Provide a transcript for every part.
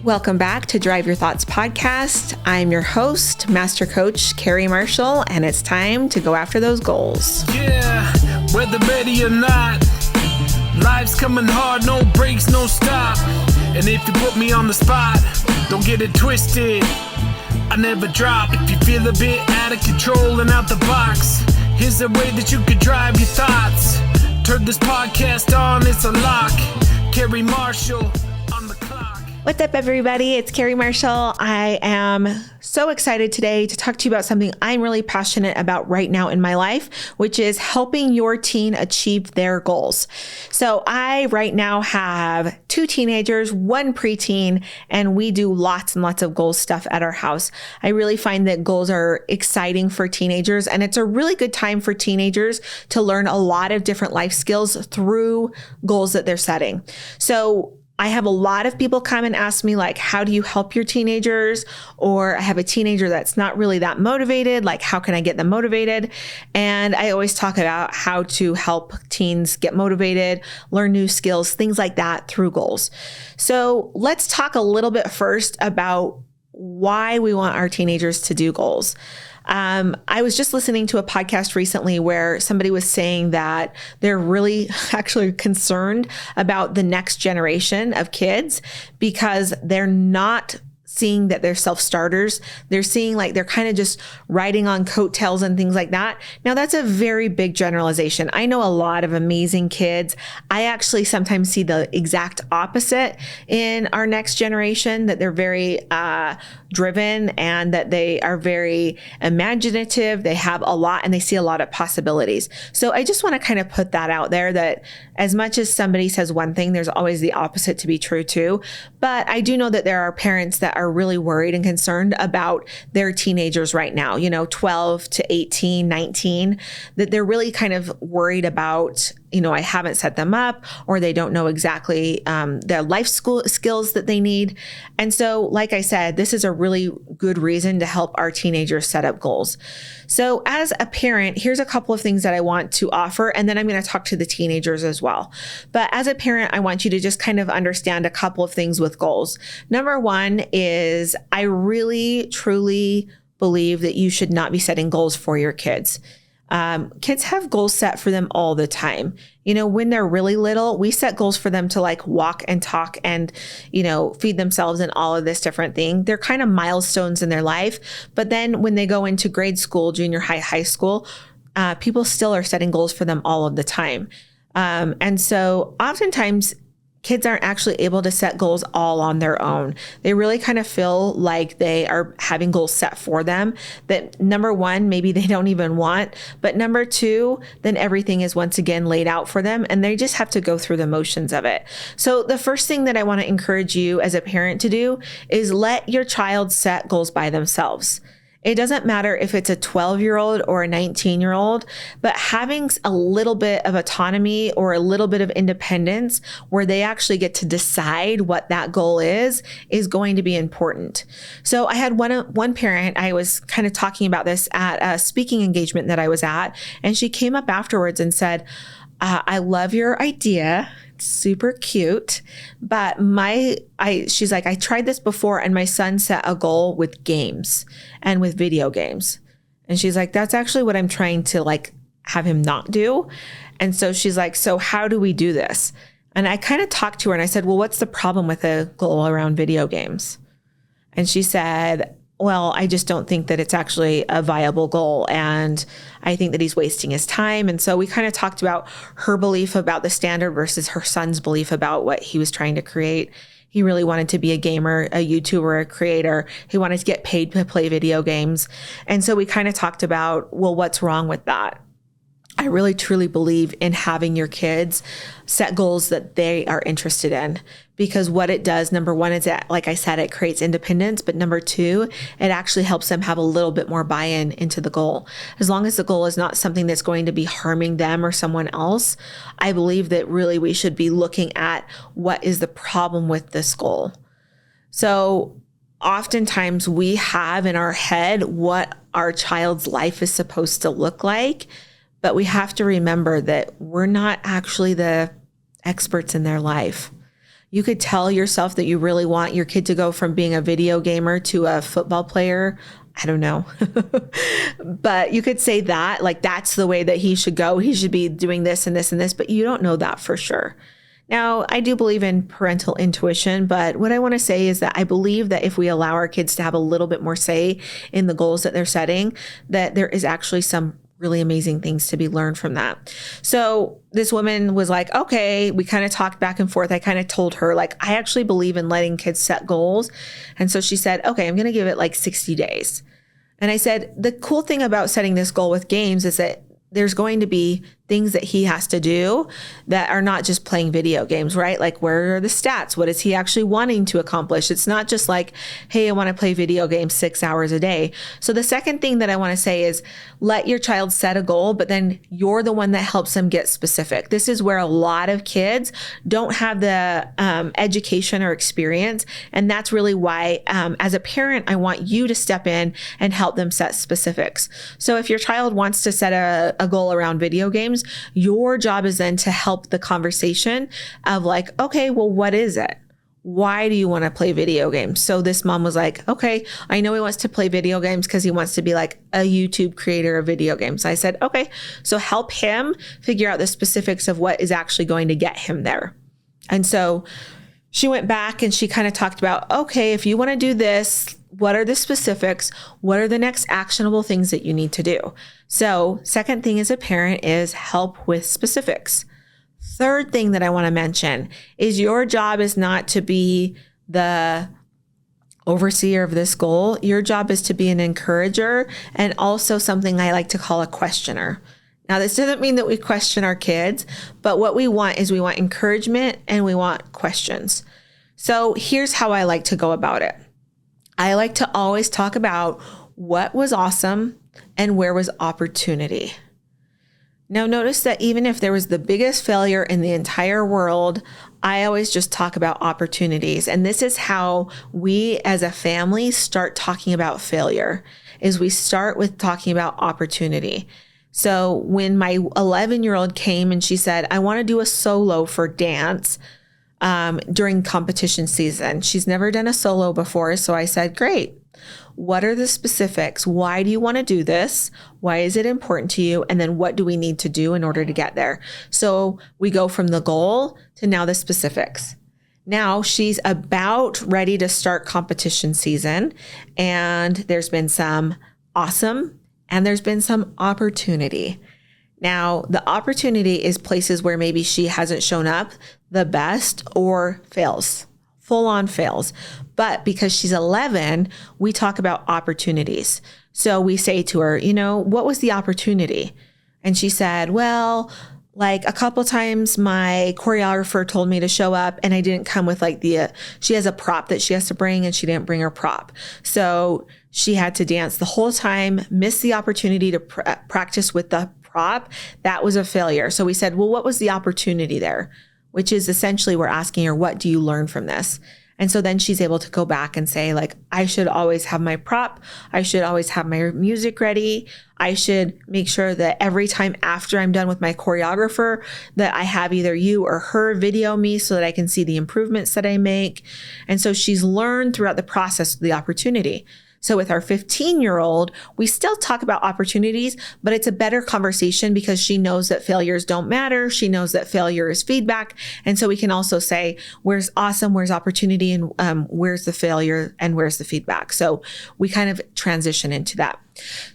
Welcome back to Drive Your Thoughts podcast. I'm your host, Master Coach Carrie Marshall, and it's time to go after those goals. Yeah, whether ready or not, life's coming hard, no breaks, no stop. And if you put me on the spot, don't get it twisted, I never drop. If you feel a bit out of control and out the box, here's a way that you could drive your thoughts. Turn this podcast on, it's a lock. Carrie Marshall on the clock. What's up, everybody? It's Carrie Marshall. I am so excited today to talk to you about something I'm really passionate about right now in my life, which is helping your teen achieve their goals. So I right now have 2 teenagers, 1 preteen, and we do lots and lots of goals stuff at our house. I really find that goals are exciting for teenagers, and it's a really good time for teenagers to learn a lot of different life skills through goals that they're setting. So I have a lot of people come and ask me, like, how do you help your teenagers? Or I have a teenager that's not really that motivated. Like, how can I get them motivated? And I always talk about how to help teens get motivated, learn new skills, things like that through goals. So let's talk a little bit first about why we want our teenagers to do goals. I was just listening to a podcast recently where somebody was saying that they're really actually concerned about the next generation of kids because they're not seeing that they're self-starters. They're seeing like they're kind of just riding on coattails and things like that. Now, that's a very big generalization. I know a lot of amazing kids. I actually sometimes see the exact opposite in our next generation, that they're very driven and that they are very imaginative. They have a lot and they see a lot of possibilities. So I just want to kind of put that out there, that as much as somebody says one thing, there's always the opposite to be true too. But I do know that there are parents that are really worried and concerned about their teenagers right now, 12 to 18, 19, that they're really kind of worried about, I haven't set them up, or they don't know exactly their life skills that they need. And so, like I said, this is a really good reason to help our teenagers set up goals. So as a parent, here's a couple of things that I want to offer, and then I'm going to talk to the teenagers as well. But as a parent, I want you to just kind of understand a couple of things with goals. Number one is I really, truly believe that you should not be setting goals for your kids. Kids have goals set for them all the time. When they're really little, we set goals for them to like walk and talk and, feed themselves and all of this different thing. They're kind of milestones in their life. But then when they go into grade school, junior high, high school, people still are setting goals for them all of the time. And so oftentimes kids aren't actually able to set goals all on their own. They really kind of feel like they are having goals set for them that, number one, maybe they don't even want, but number two, then everything is once again laid out for them and they just have to go through the motions of it. So the first thing that I want to encourage you as a parent to do is let your child set goals by themselves. It doesn't matter if it's a 12-year-old or a 19-year-old, but having a little bit of autonomy or a little bit of independence where they actually get to decide what that goal is going to be important. So I had one parent, I was kind of talking about this at a speaking engagement that I was at, and she came up afterwards and said, I love your idea. Super cute. But she's like, I tried this before and my son set a goal with games and with video games. And she's like, that's actually what I'm trying to like have him not do. And so she's like, so how do we do this? And I kind of talked to her and I said, well, what's the problem with a goal around video games? And she said, well, I just don't think that it's actually a viable goal. And I think that he's wasting his time. And so we kind of talked about her belief about the standard versus her son's belief about what he was trying to create. He really wanted to be a gamer, a YouTuber, a creator. He wanted to get paid to play video games. And so we kind of talked about, well, what's wrong with that? I really truly believe in having your kids set goals that they are interested in, because what it does, number one, is that, like I said, it creates independence. But number two, it actually helps them have a little bit more buy-in into the goal. As long as the goal is not something that's going to be harming them or someone else, I believe that really we should be looking at what is the problem with this goal. So oftentimes we have in our head what our child's life is supposed to look like. But we have to remember that we're not actually the experts in their life. You could tell yourself that you really want your kid to go from being a video gamer to a football player. I don't know. But you could say that, like, that's the way that he should go. He should be doing this and this and this, but you don't know that for sure. Now, I do believe in parental intuition, but what I want to say is that I believe that if we allow our kids to have a little bit more say in the goals that they're setting, that there is actually some really amazing things to be learned from that. So this woman was like, okay, we kind of talked back and forth. I kind of told her, like, I actually believe in letting kids set goals. And so she said, okay, I'm going to give it like 60 days. And I said, the cool thing about setting this goal with games is that there's going to be things that he has to do that are not just playing video games, right? Like, where are the stats? What is he actually wanting to accomplish? It's not just like, hey, I want to play video games 6 hours a day. So the second thing that I want to say is let your child set a goal, but then you're the one that helps them get specific. This is where a lot of kids don't have the education or experience. And that's really why, as a parent, I want you to step in and help them set specifics. So if your child wants to set a goal around video games, your job is then to help the conversation of like, okay, well, what is it? Why do you want to play video games? So this mom was like, okay, I know he wants to play video games because he wants to be like a YouTube creator of video games. I said, okay, so help him figure out the specifics of what is actually going to get him there. And so she went back and she kind of talked about, okay, if you want to do this, what are the specifics? What are the next actionable things that you need to do? So second thing as a parent is help with specifics. Third thing that I want to mention is your job is not to be the overseer of this goal. Your job is to be an encourager and also something I like to call a questioner. Now, this doesn't mean that we question our kids, but what we want is we want encouragement and we want questions. So here's how I like to go about it. I like to always talk about what was awesome and where was opportunity. Now, notice that even if there was the biggest failure in the entire world, I always just talk about opportunities. And this is how we as a family start talking about failure, is we start with talking about opportunity. So when my 11-year-old came and she said, I want to do a solo for dance during competition season. She's never done a solo before. So I said, great. What are the specifics? Why do you want to do this? Why is it important to you? And then what do we need to do in order to get there? So we go from the goal to now the specifics. Now she's about ready to start competition season. And there's been some awesome and there's been some opportunity. Now, the opportunity is places where maybe she hasn't shown up the best or fails, full on fails. But because she's 11, we talk about opportunities. So we say to her, what was the opportunity? And she said, well, like a couple times my choreographer told me to show up and I didn't come with she has a prop that she has to bring and she didn't bring her prop. So she had to dance the whole time, miss the opportunity to practice with the prop. That was a failure. So we said, well, what was the opportunity there? Which is essentially we're asking her, what do you learn from this? And so then she's able to go back and say, like, I should always have my prop. I should always have my music ready. I should make sure that every time after I'm done with my choreographer, that I have either you or her video me so that I can see the improvements that I make. And so she's learned throughout the process of the opportunity. So with our 15-year-old, we still talk about opportunities, but it's a better conversation because she knows that failures don't matter. She knows that failure is feedback. And so we can also say, where's awesome, where's opportunity, and where's the failure, and where's the feedback. So we kind of transition into that.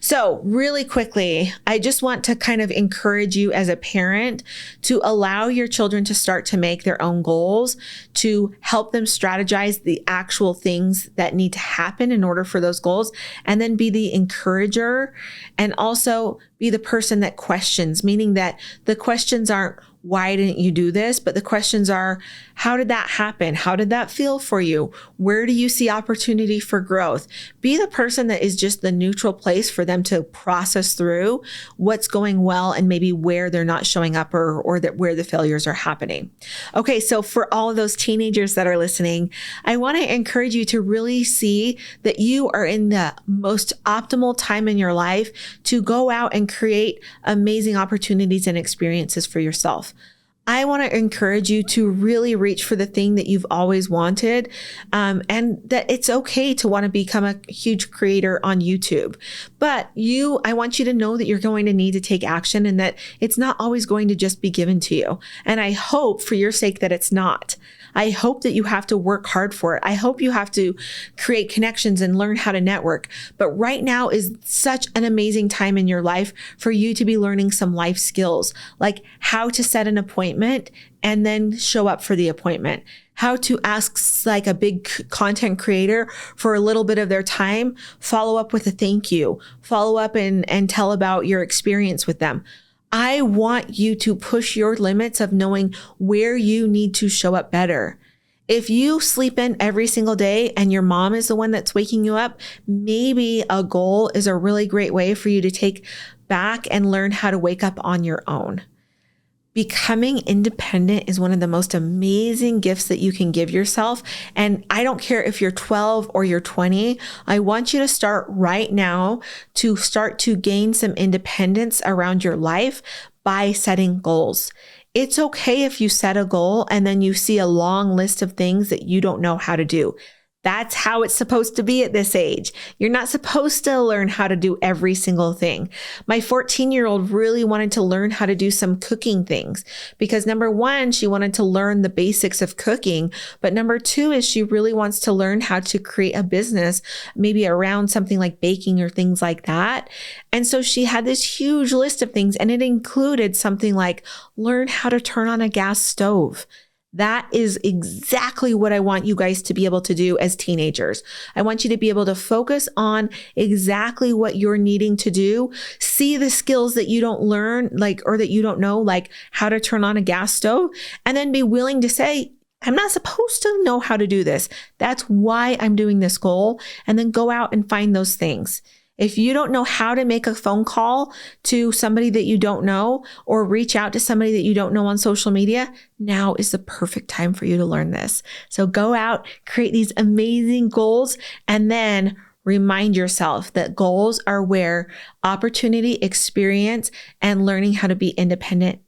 So really quickly, I just want to kind of encourage you as a parent to allow your children to start to make their own goals, to help them strategize the actual things that need to happen in order for those goals, and then be the encourager and also be the person that questions, meaning that the questions aren't, why didn't you do this? But the questions are, how did that happen? How did that feel for you? Where do you see opportunity for growth? Be the person that is just the neutral place for them to process through what's going well and maybe where they're not showing up or that where the failures are happening. Okay, so for all of those teenagers that are listening, I want to encourage you to really see that you are in the most optimal time in your life to go out and create amazing opportunities and experiences for yourself. I want to encourage you to really reach for the thing that you've always wanted, and that it's okay to want to become a huge creator on YouTube. But I want you to know that you're going to need to take action and that it's not always going to just be given to you. And I hope for your sake that it's not. I hope that you have to work hard for it. I hope you have to create connections and learn how to network. But right now is such an amazing time in your life for you to be learning some life skills, like how to set an appointment and then show up for the appointment, how to ask like a big content creator for a little bit of their time, follow up with a thank you, follow up and tell about your experience with them. I want you to push your limits of knowing where you need to show up better. If you sleep in every single day and your mom is the one that's waking you up, maybe a goal is a really great way for you to take back and learn how to wake up on your own. Becoming independent is one of the most amazing gifts that you can give yourself. And I don't care if you're 12 or you're 20. I want you to start right now to start to gain some independence around your life by setting goals. It's okay if you set a goal and then you see a long list of things that you don't know how to do. That's how it's supposed to be at this age. You're not supposed to learn how to do every single thing. My 14-year-old really wanted to learn how to do some cooking things because number one, she wanted to learn the basics of cooking. But number two is she really wants to learn how to create a business, maybe around something like baking or things like that. And so she had this huge list of things, and it included something like learn how to turn on a gas stove. That is exactly what I want you guys to be able to do as teenagers. I want you to be able to focus on exactly what you're needing to do. See the skills that you don't learn, or that you don't know, like how to turn on a gas stove, and then be willing to say, I'm not supposed to know how to do this. That's why I'm doing this goal. And then go out and find those things. If you don't know how to make a phone call to somebody that you don't know or reach out to somebody that you don't know on social media, now is the perfect time for you to learn this. So go out, create these amazing goals, and then remind yourself that goals are where opportunity, experience, and learning how to be independent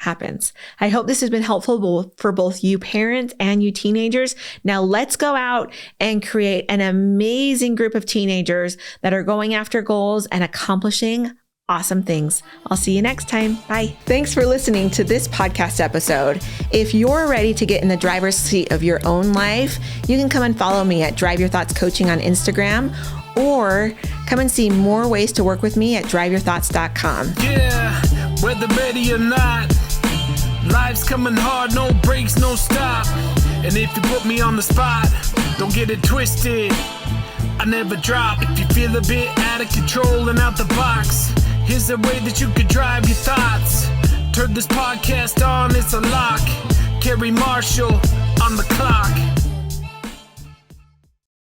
happens. I hope this has been helpful for both you parents and you teenagers. Now let's go out and create an amazing group of teenagers that are going after goals and accomplishing awesome things. I'll see you next time. Bye. Thanks for listening to this podcast episode. If you're ready to get in the driver's seat of your own life, you can come and follow me at Drive Your Thoughts Coaching on Instagram, or come and see more ways to work with me at driveyourthoughts.com. Yeah, whether ready or not, life's coming hard, no breaks, no stop. And if you put me on the spot, don't get it twisted, I never drop. If you feel a bit out of control and out the box, here's a way that you could drive your thoughts. Turn this podcast on, it's a lock. Carrie Marshall,